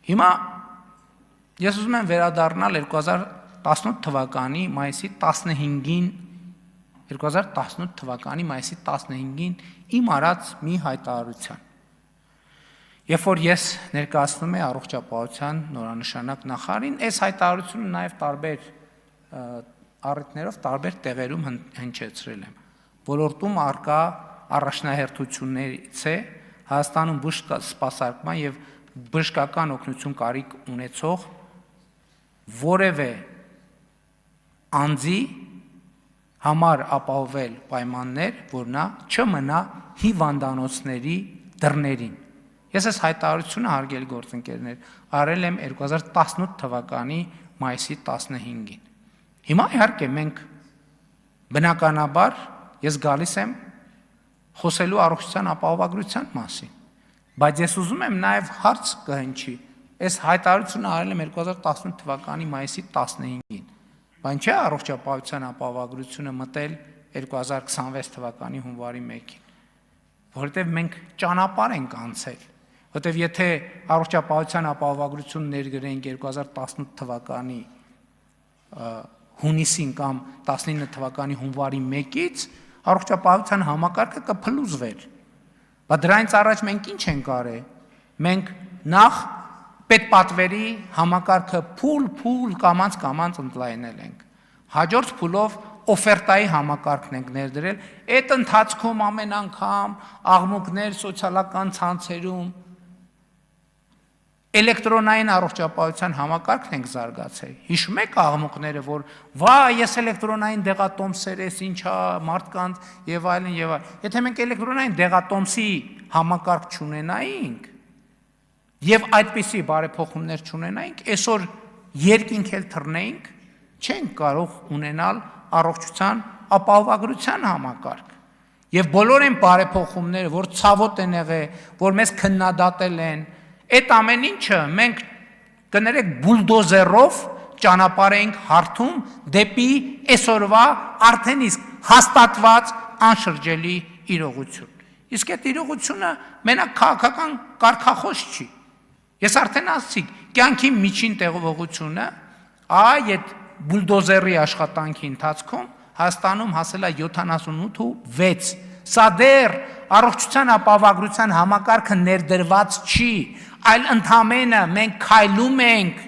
Հիմա ես ուզում եմ վերադառնալ 2018 թվականի մայիսի 15-ին 2018 թվականի մայիսի 15-ին իմ արած մի հայտարարության։ Երբ որ ես ներկայացնում եմ առողջապահության նորանշանակ նախարարին, այս հայտարարությունը նաև տարբեր առիթներով տարբեր տեղերում հնչեցրել եմ։ Ոլորտում արկա առաջնահերթություններից է Հայաստանում բուժ սպասարկման եւ բժշկական օգնություն կարիք ունեցող որևէ անձի համար ապահովել պայմաններ, որ նա չմնա հիվանդանոցների դռներին։ Ես այս հայտարարությունը, հարգելի գործընկերներ, արել եմ 2018 թվականի մայիսի 15-ին։ Հիմա իհարկե մենք բնականաբար ես գալիս եմ խոսելու առողջության ապահովագրության մասին, բայց ես ուզում եմ նաև հարց կհնչի։ Այս հայտարարությունը արել եմ 2018 թվականի մայիսի 15-ին, բայց չէ առողջապահության ապահովագրությունը մտել 2026 թվականի հունվարի 1-ին, որովհետև մենք ճանապարհ ենք անցել, որովհետև եթե առողջապահության ապահովագրություն ներգրենք 2018 թվականի հունիսին կամ 19 թվականի հունվարի 1-ից առողջապահության համակարգը կփլուզվեր։ Բայց դրանից առաջ մենք ինչ ենք արել։ Մենք նախ պետպատվերի համակարգը փուլ կամած ընդլայնել ենք։ Հաջորդ փուլով օֆերտայի համակարգն ենք ներդրել։ Այդ ընթացքում ամեն անգամ աղմուկներ սոցիալական ցանցերում էլեկտրոնային առողջապահության համակարգն ենք զարգացել։ Հիշում եք աղմուկները, որ վա, ես էլեկտրոնային դեղատոմսեր ես, ինչա, մարդկանց եւ այլն եւ այլն։ Եթե մենք էլեկտրոնային դեղատոմսի համակարգ չունենայինք եւ այդպիսի բարեփոխումներ չունենայինք, այսօր երկինք էլ թռնեինք, չենք կարող ունենալ առողջության ապահովագրության համակարգ։ Եվ բոլոր այն բարեփոխումները, որ ցավոտ են եղել, որ մեզ քննադատել են, այդ ամեն ինչը մենք կներեք բուլդոզերով ճանապարհ ենք հարթում դեպի այսօրվա արդեն իսկ հաստատված անշրջելի իրողություն։ Իսկ այդ իրողությունը մենակ քաղաքական կարգախոս չի։ Ես արդեն ասացի, կյանքի միջին տևողությունը այդ բուլդոզերի աշխատանքի ընթացքում Հայաստանում հասել է 78.6։ Սա դեռ առողջության ապահովագրության համակարգը ներդրված չի, այլ ընդամենը մենք քայլում ենք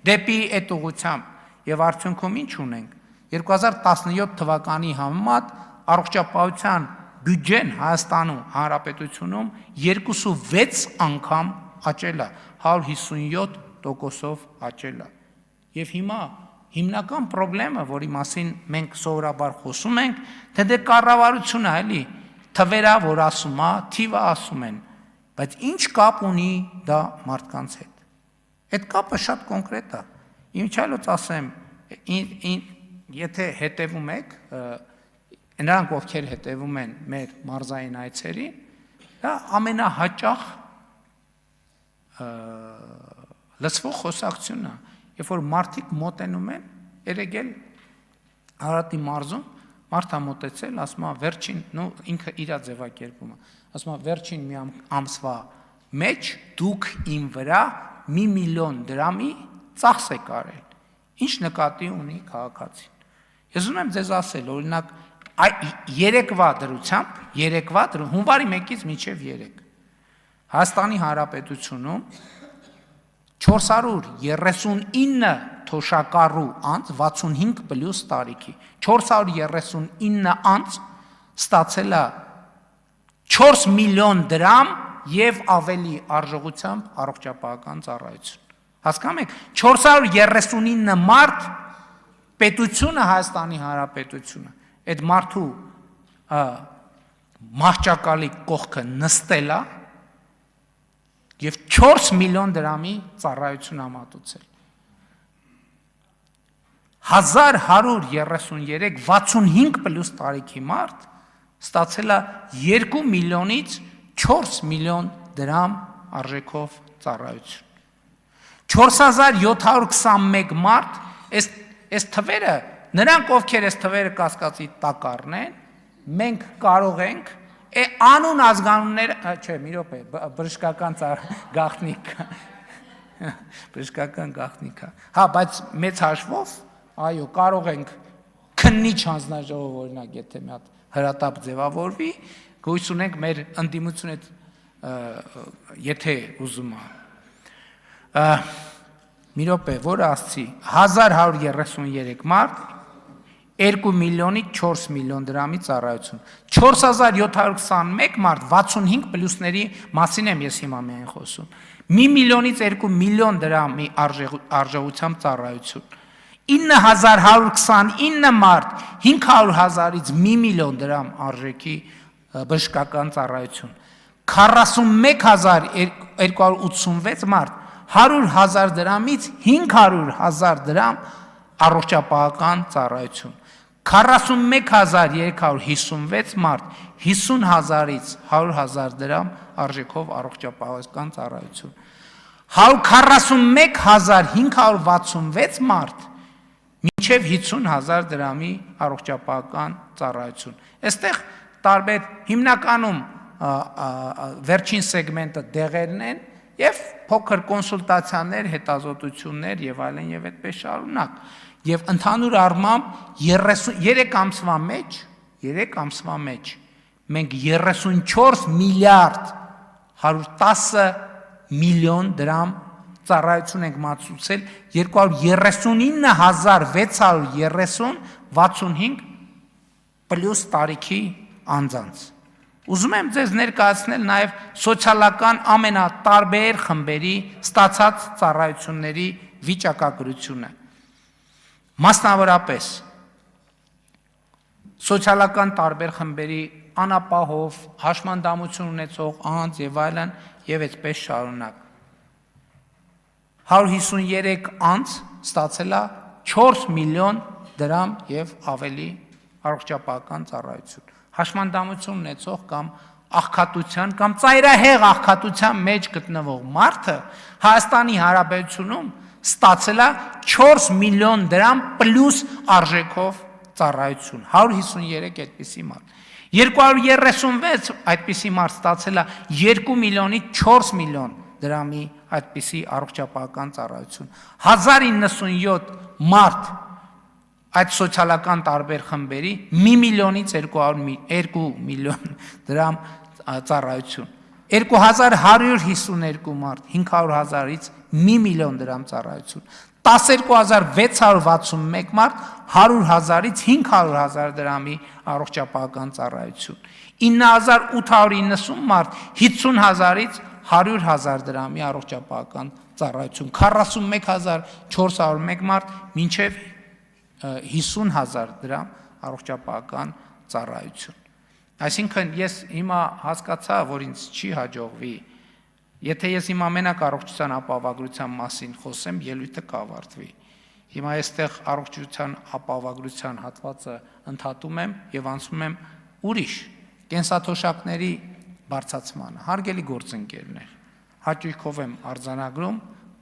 դեպի այդ ուղղությամբ եւ արդյունքում ինչ ունենք 2017 թվականի համեմատ առողջապահության բյուջեն Հայաստանում Հանրապետությունում 2.6 անգամ աճել է, 157%-ով աճել է։ Եվ հիմա հիմնական խնդրեմը, որի մասին մենք սովորաբար խոսում ենք, թե դե կառավարությունը էլի թվերա, որ ասում է, թիվը ասում են, բայց ինչ կապ ունի դա մարդկանց հետ։ Այդ կապը շատ կոնկրետ է։ Ինչալոց ասեմ, եթե հետևում եք, նրանք ովքեր հետևում են մեր մարզային այցերին, դա ամենահաճախ լսվող խոսակցությունն է, երբ որ մարդիկ մոտենում են, երեկ էլ Արարատի մարզում մարդը մոտեցել, ասում է վերջին, ինքը իր ձևակերպումը, ասում է վերջին մի ամսվա մեջ դուք իմ վրա 1 միլիոն դրամի ծախս եք արել։ Ինչ նկատի ունի քաղաքացին։ Ես ուզում եմ ձեզ ասել, օրինակ, երեկվա հունվարի 1-ից մինչև 3 Հայաստանի Հանրապետությունում 439 թոշակառու անձ 65+ տարիքի 439 անձ ստացել է 4 միլիոն դրամ եւ ավելի արժողությամբ առողջապահական ծառայություն։ Հասկանում եք, 439 մարդ պետությունը Հայաստանի Հանրապետությունը այդ մարդու մահճակալի կողքը նստել է եւ 4 միլիոն դրամի ծառայություն համատուցել։ 1133 65+ տարիքի մարդ ստացել է 2 միլիոնից 4 միլիոն դրամ արժեքով ծառայություն։ 4721 մարդ, այս թվերը, նրանք ովքեր այս թվերը կասկածի տակ առնեն, մենք կարող ենք անուն ազգանուններ, չէ, մի րոպե, բժշկական գաղտնիք, բժշկական գաղտնիք է։ Հա, բայց մեծ հաշվով, այո, կարող ենք քննիչ հանձնաժողով օրինակ, եթե մի հատ հրատապ ձևավորվի, գույս ունենք մեր ընդդիմությունը, եթե ուզում է։ Մի րոպե, որը ասցի, 1133 մարդ 2 միլիոնի 4 միլիոն դրամի ծառայություն, 4721 մարդ 65 պլյուսների մասին եմ ես հիմա միայն խոսում, 1 միլիոնից 2 միլիոն դրամի արժողությամբ ծառայություն, 9129 մարդ 500,000-ից 1 միլիոն դրամ արժեքի բժշկական ծառայություն, 41286 մարդ 100,000 դրամից 500,000 դրամ առողջապահական ծառայություն, 41356 մարդ 50,000-ից 100,000 դրամ արժեքով առողջապահական ծառայություն, 141566 մարդ մինչև 50,000 դրամի առողջապահական ծառայություն։ Այստեղ տարբեր հիմնականում վերջին սեգմենտը դեղերն են եւ փոքր կոնսուլտացիաներ, հետազոտություններ եւ այլն եւ այդպես շարունակ։ Եվ ընդհանուր առմամբ 3 ամսվա մեջ մենք 34 միլիարդ 110 միլիոն դրամ ծառայություն ենք մատուցել 239,630 65 պլյուս տարիքի անձանց։ Ուզում եմ ձեզ ներկայացնել նաև սոցիալական ամենատարբեր խմբերի ստացած ծառայությունների վիճակագրությունը։ Մասնավորապես սոցիալական տարբեր խմբերի անապահով, հաշմանդամություն ունեցող անձ եւ այլն եւ այդպես շարունակ։ 153 անձ ստացել է 4 միլիոն դրամ եւ ավելի առողջապահական ծառայություն։ Հաշմանդամություն ունեցող կամ աղքատության կամ ծայրահեղ աղքատության մեջ գտնվող մարդը Հայաստանի Հանրապետությունում ստացել է 4 միլիոն դրամ պլյուս արժեքով ծառայություն, 153 այդպիսի մարդ։ 236 այդպիսի մարդ ստացել է 2 միլիոնի 4 միլիոն դրամի այդպիսի առողջապահական ծառայություն, 1097 մարդ այդ սոցիալական տարբեր խմբերի 1 միլիոնից 2 միլիոն դրամ ծառայություն, 2152 մարդ 500,000-ից 1 միլիոն դրամ ծառայություն, 12661 մարդ 100,000-ից 500,000 դրամի առողջապահական ծառայություն, 9890 մարդ 50,000-ից 100,000 դրամի առողջապահական ծառայություն, 41401 մարդ մինչև 50,000 դրամ առողջապահական ծառայություն։ Այսինքն ես հիմա հասկացա, որ ինձ չի հաջողվի, եթե ես հիմա մենակ առողջության ապահովագրության մասին խոսեմ, ելույթը կավարտվի։ Հիմա այստեղ առողջության ապահովագրության հատվածը ընդհատում եմ եւ անցնում եմ ուրիշ կենսաթոշակների բարձրացմանը։ Հարգելի գործընկերներ, հաճույքով եմ արձանագրում,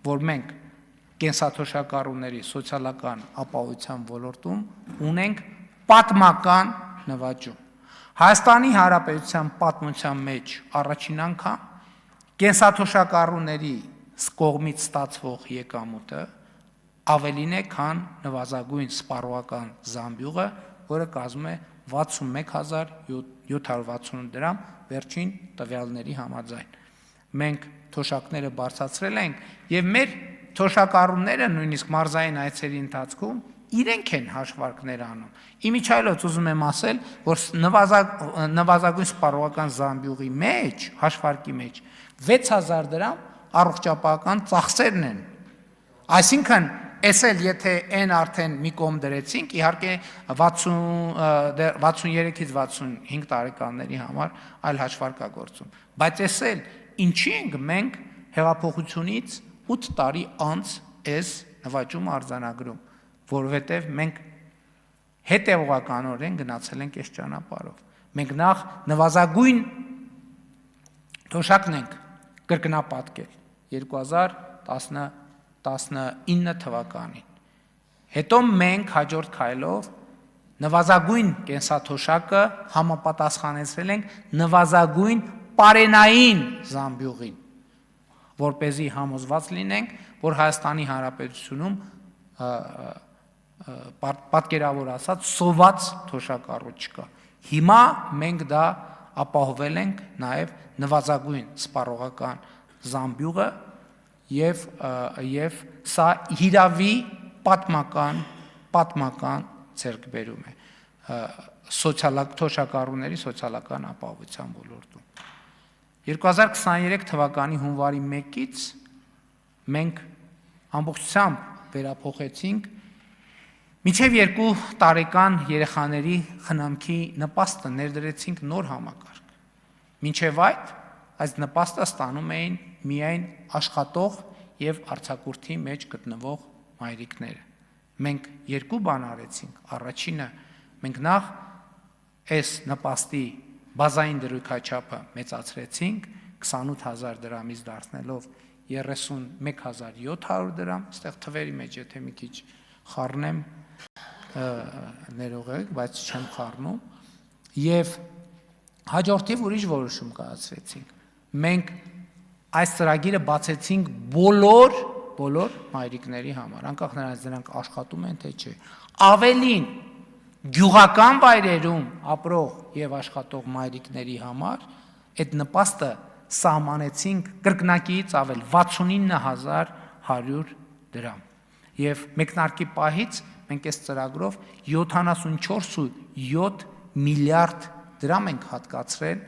որ մենք կենսաթոշակառուների սոցիալական ապահովության ոլորտում ունենք պատմական նվաճում։ Հայաստանի Հանրապետության պատմության մեջ առաջին անգամ կենսաթոշակառուների կողմից ստացվող եկամուտը ավելին է, քան նվազագույն սպառողական զամբյուղը, որը կազմում է 61760 դրամ վերջին տվյալների համաձայն։ Մենք թոշակները բարձրացրել ենք եւ մեր թոշակառուները նույնիսկ մարզային այցերի ընթացքում իրենք են հաշվարկներ անում։ Իմիջիայլոց ուզում եմ ասել, որ նվազագույն սպառողական զամբյուղի մեջ, հաշվարկի մեջ 6000 դրամ առողջապահական ծախսերն են։ Այսինքն, այս էլ եթե այն արդեն մի կողմ դրեցինք, իհարկե 63-ից 65 տարեկանների համար այլ հաշվարկ է գործում։ Բայց այս էլ ինչի ենք մենք հեղափոխությունից 8 տարի անց այս նվաճումը արձանագրում, որովհետև մենք հետևողականորեն գնացել ենք այս ճանապարհով։ Մենք նախ նվազագույն թոշակն ենք կրկնապատկել 2019 թվականին։ Հետո մենք հաջորդ քայլով նվազագույն կենսաթոշակը համապատասխանեցրել ենք նվազագույն պարենային զամբյուղին։ որպեսզի համոզված լինենք, որ Հայաստանի Հանրապետությունում պատկերավոր ասած սոված թոշակառույց չկա։ Հիմա մենք դա ապահովել ենք նաև նվազագույն սպառողական զամբյուղը եւ սա հիրավի պատմական ձեռքբերում է թոշակառուների սոցիալական ապահովության ոլորտում։ 2023 թվականի հունվարի 1-ից մենք ամբողջությամբ վերափոխեցինք մինչև 2 տարեկան երեխաների խնամքի նպաստը ներդրեցինք նոր համակարգ։ Մինչև այս նպաստը ստանում էին միայն աշխատող եւ արձակուրդի մեջ գտնվող մայրիկները։ Մենք 2 բան արեցինք։ Առաջինը մենք նախ այս նպաստի բազային դրույքաչափը մեծացրեցինք 28000 դրամից դարձնելով 31700 դրամ, այստեղ թվերի մեջ եթե մի քիչ խառնեմ ներողեք, բայց չեմ խառնում, եւ հաջորդիվ ուրիշ որոշում կայացրեցինք։ Մենք այս ծրագիրը բացեցինք բոլոր մայրիկների համար, անկախ նրանից նրանք աշխատում են թե չէ։ Ավելին գյուղական վայրերում ապրող եւ աշխատող մայրիկների համար այդ նպաստը սահմանեցինք կրկնակիից ավել 69100 դրամ։ Եվ մեկնարկի պահից մենք այս ծրագրով 74.7 միլիարդ դրամ ենք հատկացրել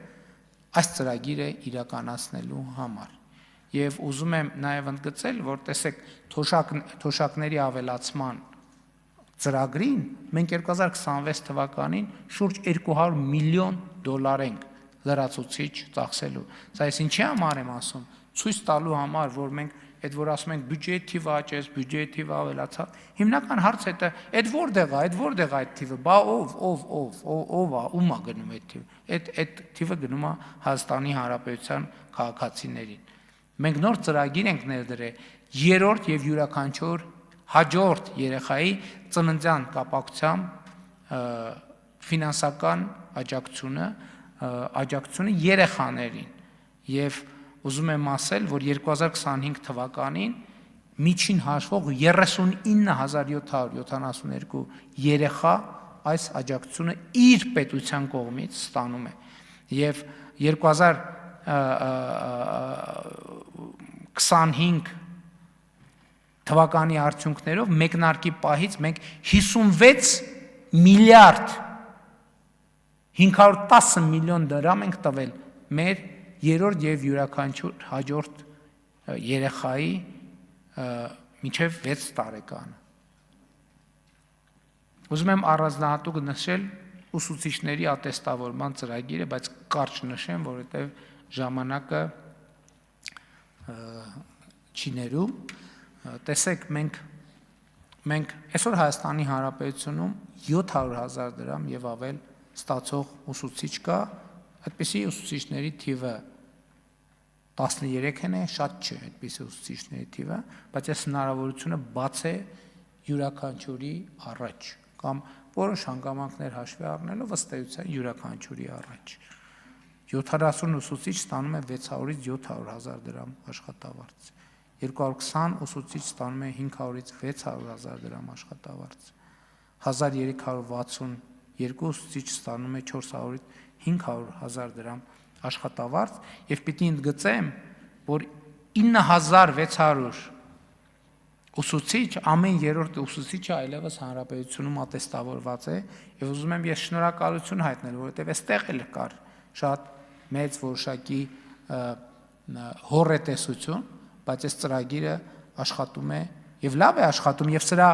այս ծրագիրը իրականացնելու համար։ Եվ ուզում եմ նաև ընդգծել, որ տեսեք թոշակների ավելացման ծրագրին մենք 2026 թվականին շուրջ 200 միլիոն դոլար ենք լրացուցիչ ծախսելու։ Սա ես ինչի համար եմ ասում, ցույց տալու համար, որ մենք այդ որ ասում ենք բյուջեի թիվը աճեց, բյուջեի թիվը ավելացավ, հիմնական հարցը դա այդ որտեղ է այդ թիվը, բա ով է, ում է գնում այդ թիվը։ Այդ թիվը գնում է Հայաստանի Հանրապետության քաղաքացիներին։ Մենք նոր ծրագիր ենք ներդրել 3-րդ եւ յուրաքանչյուր հաջորդ երեխայի ծննդյան կապակցությամբ ֆինանսական աջակցությունը երեխաներին եւ ուզում եմ ասել, որ 2025 թվականին միջին հաշվող 39772 երեխա այս աջակցությունը իր պետության կողմից ստանում է եւ 2025 թվականի արդյունքներով մեկնարկի պահից մենք 56 միլիարդ 510 միլիոն դրամ ենք տվել մեր երրորդ եւ յուրաքանչյուր հաջորդ երեխայի մինչև 6 տարեկանը։ Ուզում եմ առանձնահատուկ նշել ուսուցիչների ատեստավորման ծրագիրը, բայց կարճ նշեմ, որովհետև ժամանակը չի ներում։ Տեսեք, մենք այսօր Հայաստանի Հանրապետությունում 700,000 դրամ եւ ավել ստացող ուսուցիչ կա, այդպիսի ուսուցիչների թիվը 13-ն է, շատ չէ այդպիսի ուսուցիչների թիվը, բայց այս հնարավորությունը բաց է յուրաքանչյուրի առաջ կամ որոշ հանգամանքներ հաշվի առնելով ըստ էության յուրաքանչյուրի առաջ 70 ուսուցիչ ստանում է 600-ից 700,000 դրամ աշխատավարձ, 220 ուսուցիչ ստանում է 500-ից 600,000 դրամ աշխատավարձ, 1362 ուսուցիչ ստանում է 400-ից 500,000 դրամ աշխատավարձ եւ պիտի ընդգծեմ, որ 9600 ուսուցիչ, ամեն երրորդ ուսուցիչը այլևս հանրապետությունում ատեստավորված է եւ ուզում եմ ես շնորհակալություն հայտնել, որովհետեւ այստեղ էլ կար շատ մեծ որոշակի հոռետեսություն, բայց այս ծրագիրը աշխատում է եւ լավ է աշխատում եւ սրա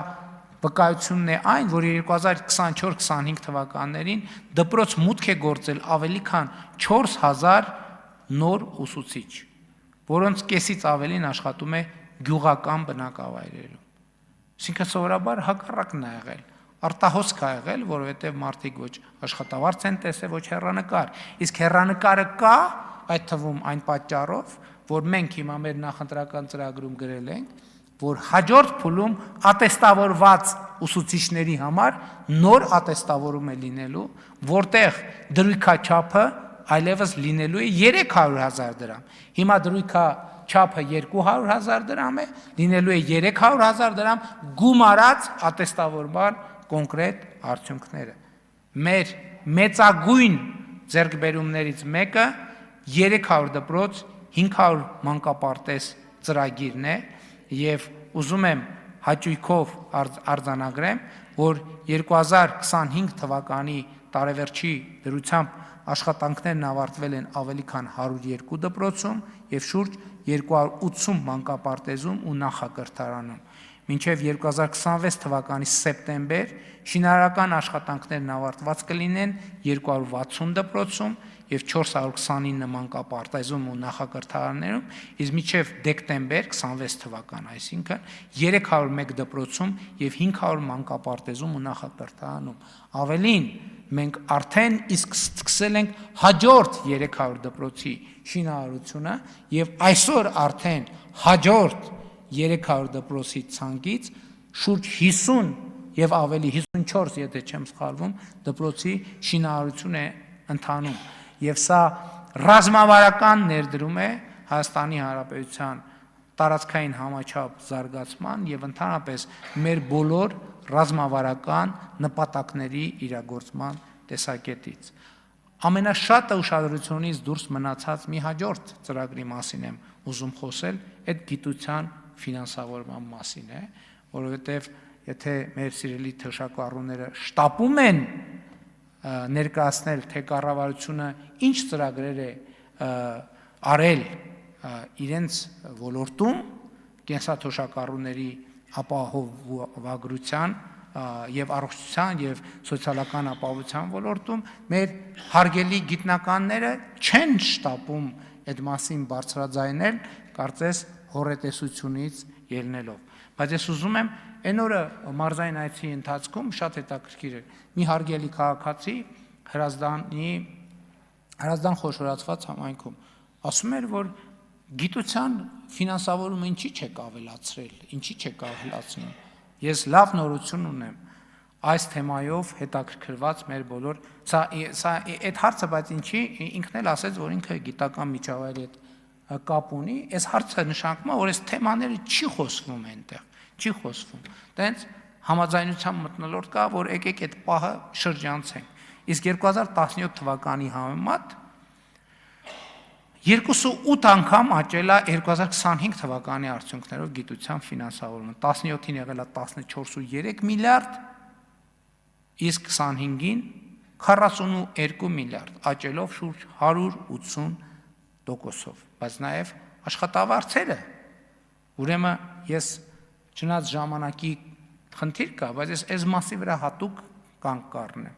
վկայությունն է այն, որ 2024-25 թվականներին դպրոց մուտք է գործել ավելի քան 4000 նոր ուսուցիչ, որոնց կեսից ավելին աշխատում է գյուղական բնակավայրերում։ Այսինքն սովորաբար հակառակն է եղել, արտահոսք է եղել, որովհետև մարդիկ ոչ աշխատավարձ են տեսել, ոչ հեռանկար։ Իսկ հեռանկարը կա, այդ թվում այն պատճառով, որ մենք հիմա մեր նախընտրական ծրագրում գրել ենք, որ հաջորդ փուլում ատեստավորված ուսուցիչների համար նոր ատեստավորում է լինելու, որտեղ դրույքաչափը այլևս լինելու է 300,000 դրամ։ Հիմա դրույքա չափը 200,000 դրամ է, լինելու է 300,000 դրամ գումարած ատեստավորման կոնկրետ արդյունքները։ Մեր մեծագույն ձեռքբերումներից մեկը 300 դպրոց, 500 մանկապարտեզ ծրագիրն է եւ ուզում եմ հաճույքով արձանագրեմ, որ 2025 թվականի տարեվերջի դրությամբ աշխատանքներն ավարտվել են ավելի քան 102 դպրոցում եւ շուրջ 280 մանկապարտեզում ու նախակրթարանում։ Մինչև 2026 թվականի սեպտեմբեր շինարարական աշխատանքներն ավարտված կլինեն 260 դպրոցում եւ 429 մանկապարտեզում ու նախակրթարաններում, իսկ մինչև դեկտեմբեր 26 թվական, այսինքն 301 դպրոցում եւ 500 մանկապարտեզում ու նախակրթարանում։ Ավելին, մենք արդեն իսկ սկսել ենք հաջորդ 300 դպրոցի շինարարությունը եւ այսօր արդեն հաջորդ 300 դպրոցի ցանկից շուրջ 50 եւ ավելի 54, եթե չեմ սխալվում, դպրոցի շինարարություն է ընթանում եւ սա ռազմավարական ներդրում է Հայաստանի Հանրապետության տարածքային համաչափ զարգացման եւ ընդհանրապես մեր բոլոր ռազմավարական նպատակների իրագործման տեսակետից։ Ամենաշատը ուշադրությունից դուրս մնացած մի հաջորդ ծրագրի մասին եմ ուզում խոսել, այդ գիտության ֆինանսավորման մասին է, որովհետև եթե մեր սիրելի թշակառուները շտապում են ներկայացնել, թե կառավարությունը ինչ ծրագրեր է արել իրենց ոլորտում կենսաթոշակառուների ապահովագրության եւ առողջության եւ սոցիալական ապահովության ոլորտում մեր հարգելի գիտնականները չեն շտապում այդ մասին բարձրաձայնել, կարծես հոռետեսությունից ելնելով։ Բայց ես ուզում եմ այն օրը մարզային այցի ընթացքում շատ հետաքրքիր էր մի հարգելի քաղաքացի Հրազդան խոշորացված համայնքում ասում էր, որ գիտության ֆինանսավորումը ինչի չեք ավելացրել, ինչի չեք ավելացնում։ Ես լավ նորություն ունեմ այս թեմայով հետաքրքրված մեր բոլոր սա այդ հարցը, բայց ինչի ինքն էլ ասեց, որ ինքը գիտական միջավայրի հետ կապ ունի, այս հարցը նշանակում է, որ այս թեմաները չի խոսվում այնտեղ, չի խոսվում։ Տենց համաձայնության մթնոլորտ կա, որ եկեք այդ պահը շրջանցենք։ Իսկ 2017 թվականի համեմատ 2.8 անգամ աճել է 2025 թվականի արդյունքներով գիտության ֆինանսավորումը, 17-ին եղել է 14.3 միլիարդ, իսկ 25-ին 42 միլիարդ, աճելով շուրջ 180%-ով, բայց նաև աշխատավարձերը, ուրեմն ես չնայած ժամանակի խնդիր կա, բայց ես այս մասի վրա հատուկ կանգ կառնեմ։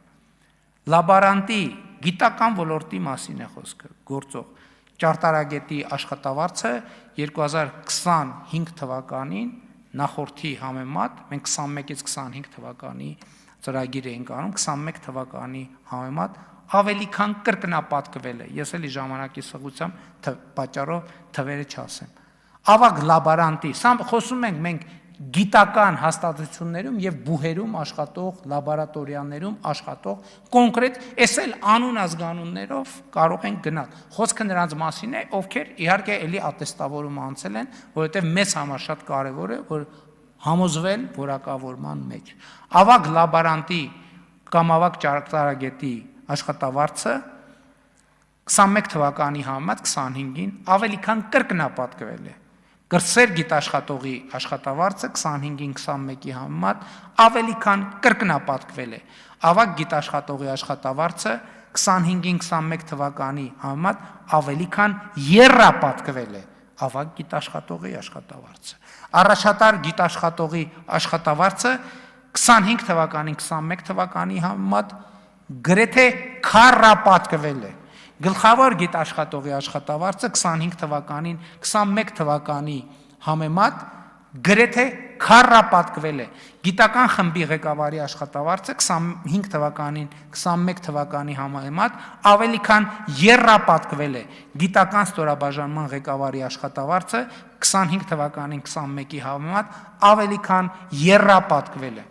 Լաբորանտի գիտական ոլորտի մասին է խոսքը, գործող ճարտարագետի աշխատավարձը 2025 թվականին նախորդի համեմատ, մենք 21-ից 25 թվականի ծրագիր էինք անում, 21 թվականի համեմատ ավելի քան կրկնապատկվել է, ես էլի ժամանակի սղությամբ պատճառով թվերը չասեմ։ Ավագ լաբորանտի, սա խոսում ենք մենք գիտական հաստատություններում եւ բուհերում աշխատող, լաբորատորիաներում աշխատող, կոնկրետ էս էլ անուն ազգանուններով կարող են գնալ։ Խոսքը նրանց մասին է, ովքեր իհարկե էլի ատեստավորում անցել են, որովհետեւ մեզ համար շատ կարեւոր է, որ համոզվել որակավորման մեջ։ Ավագ լաբորանտի կամ ավագ ճարտարագետի աշխատավարձը 21 թվականի համեմատ 25-ին ավելի քան կրկնապատկվել է։ Կրսեր գիտաշխատողի աշխատավարձը 25-ին 21-ի համեմատ ավելի քան կրկնապատկվել է։ Ավագ գիտաշխատողի աշխատավարձը 25-ին 21 թվականի համեմատ ավելի քան եռապատկվել է։ Ավագ գիտաշխատողի աշխատավարձը։ Առաջատար գիտաշխատողի աշխատավարձը 25 թվականին 21 թվականի համեմատ գրեթե քառապատկվել է։ Գլխավոր գիտաշխատողի աշխատավարձը 25 թվականին 21 թվականի համեմատ գրեթե քառապատկվել է։ Գիտական խմբի ղեկավարի աշխատավարձը 25 թվականին 21 թվականի համեմատ ավելի քան եռապատկվել է։ Գիտական ստորաբաժանման ղեկավարի աշխատավարձը 25 թվականին 21-ի համեմատ ավելի քան եռապատկվել է։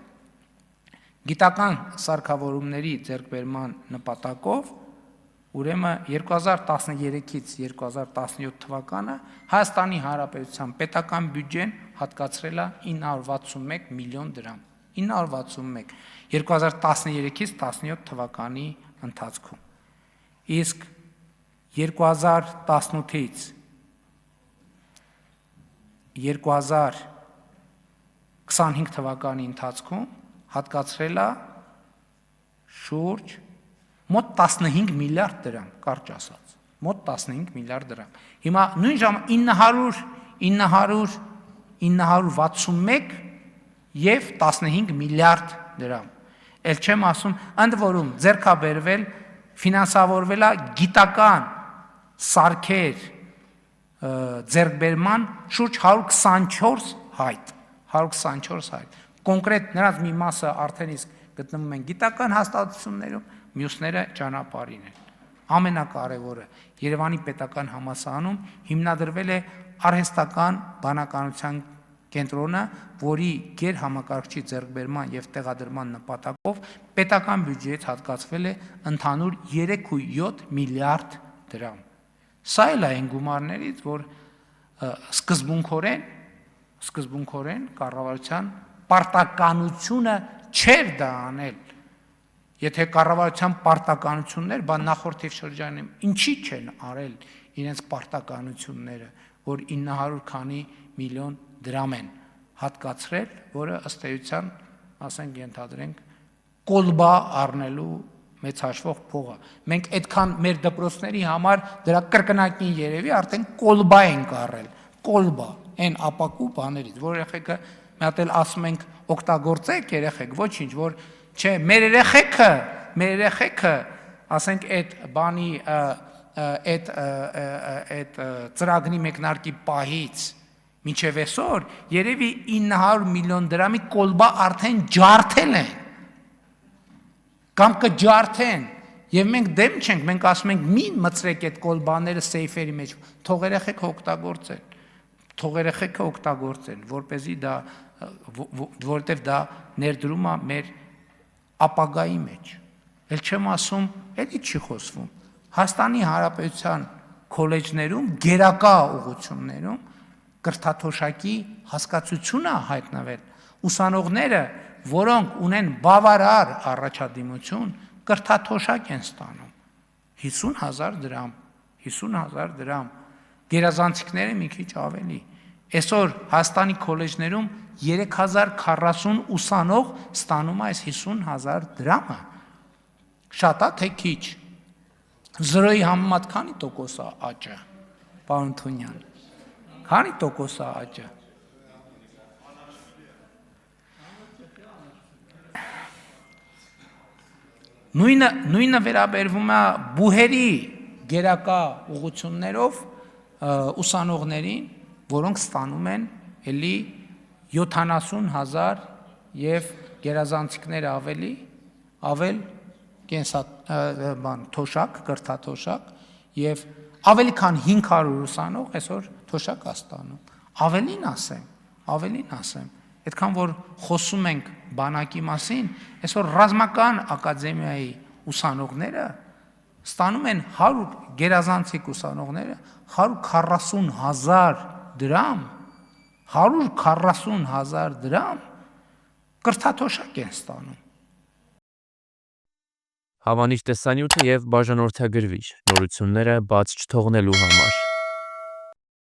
Գիտական սարքավորումների ձեռքբերման նպատակով Ուրեմն 2013-ից 2017 թվականը Հայաստանի Հանրապետության պետական բյուջեն հատկացրել է 961 միլիոն դրամ։ 961 2013-ից 17 թվականի ընթացքում։ Իսկ 2018-ից 2025 թվականի ընթացքում հատկացրել է շուրջ մոտ 15 միլիարդ դրամ, կարճ ասած, մոտ 15 միլիարդ դրամ։ Հիմա նույն ժամը 961 եւ 15 միլիարդ դրամ։ Էլ չեմ ասում, ընդ որում ձեռքաբերվել ֆինանսավորվել է գիտական սարքեր ձեռքբերման շուրջ 124 հայտ, 124 հայտ։ Կոնկրետ նրանց մի մասը արդեն իսկ գտնվում են գիտական հաստատություններում, մյուսները ճանապարհին են։ Ամենակարևորը Երևանի պետական համալսարանում հիմնադրվել է արհեստական բանականության կենտրոնը, որի գերհամակարգչի ձեռքբերման եւ տեղադրման նպատակով պետական բյուջեից հատկացվել է ընդհանուր 3.7 միլիարդ դրամ։ Սա էլ է այն գումարներից, որ սկզբունքորեն կառավարության պարտականությունը չէր դա անել։ Եթե կառավարության պարտականություններ, բան նախորդ շրջանում ինչի չեն արել իրենց պարտականությունները, որ 900 քանի միլիոն դրամ են հատկացրել, որը ըստ էության, ասենք ենթադրենք, կոլբա առնելու մեծ հաշվով փողը։ Մենք այդքան մեր դպրոցների համար դրա կրկնակին երևի արդեն կոլբա ենք առել, կոլբա, այն ապակու բաներից, որ երեխեքը մի հատ էլ ասում ենք օգտագործեք երեխեք, ոչինչ, որ չէ, մեր երեխեքը, ասենք այդ բանի այդ ծրագրի մեկնարկի պահից մինչև այսօր երևի 900 միլիոն դրամի կոլբա արդեն ջարդել են կամ կջարդեն եւ մենք դեմ չենք, մենք ասում ենք մի մծրեք այդ կոլբաները սեյֆերի մեջ, թող երեխեքը օգտագործեն, որպեսզի դա որտեվ դա ներդրում է մեր ապագայի մեջ։ Էլ չեմ ասում, էլի չի խոսվում։ Հայաստանի Հանրապետության քոլեջներում, գերակա ուղղություններում կրթաթոշակի հասկացություն է հայտնվել։ Ուսանողները, որոնք ունեն բավարար առաջադիմություն, կրթաթոշակ են ստանում 50,000 դրամ, 50,000 դրամ, գերազանցիկները մի քիչ ավելի։ Այսօր Հայաստանի քոլեջներում 3040 ուսանող ստանում է այս 50,000 դրամը։ Շատ է թե քիչ։ 0-ի համեմատ քանի տոկոս է աճը, պարոն Թունյան։ Քանի տոկոս է աճը։ Նույնը վերաբերվում է բուհերի գերակա ուղղություններով ուսանողներին, որոնք ստանում են էլի 70,000 եւ գերազանցիկները ավել թոշակ, կրթաթոշակ եւ ավելի քան 500 ուսանող այսօր թոշակ է ստանում։ Ավելին ասեմ, այդքան որ խոսում ենք բանակի մասին, այսօր ռազմական ակադեմիայի ուսանողները ստանում են 100 գերազանցիկ ուսանողները 140,000 դրամ, 140,000 դրամ կրթաթոշակ են ստանում։ Հավանիչ տեսանյութը եւ բաժանորդագրվիչ նորությունները բաց չթողնելու համար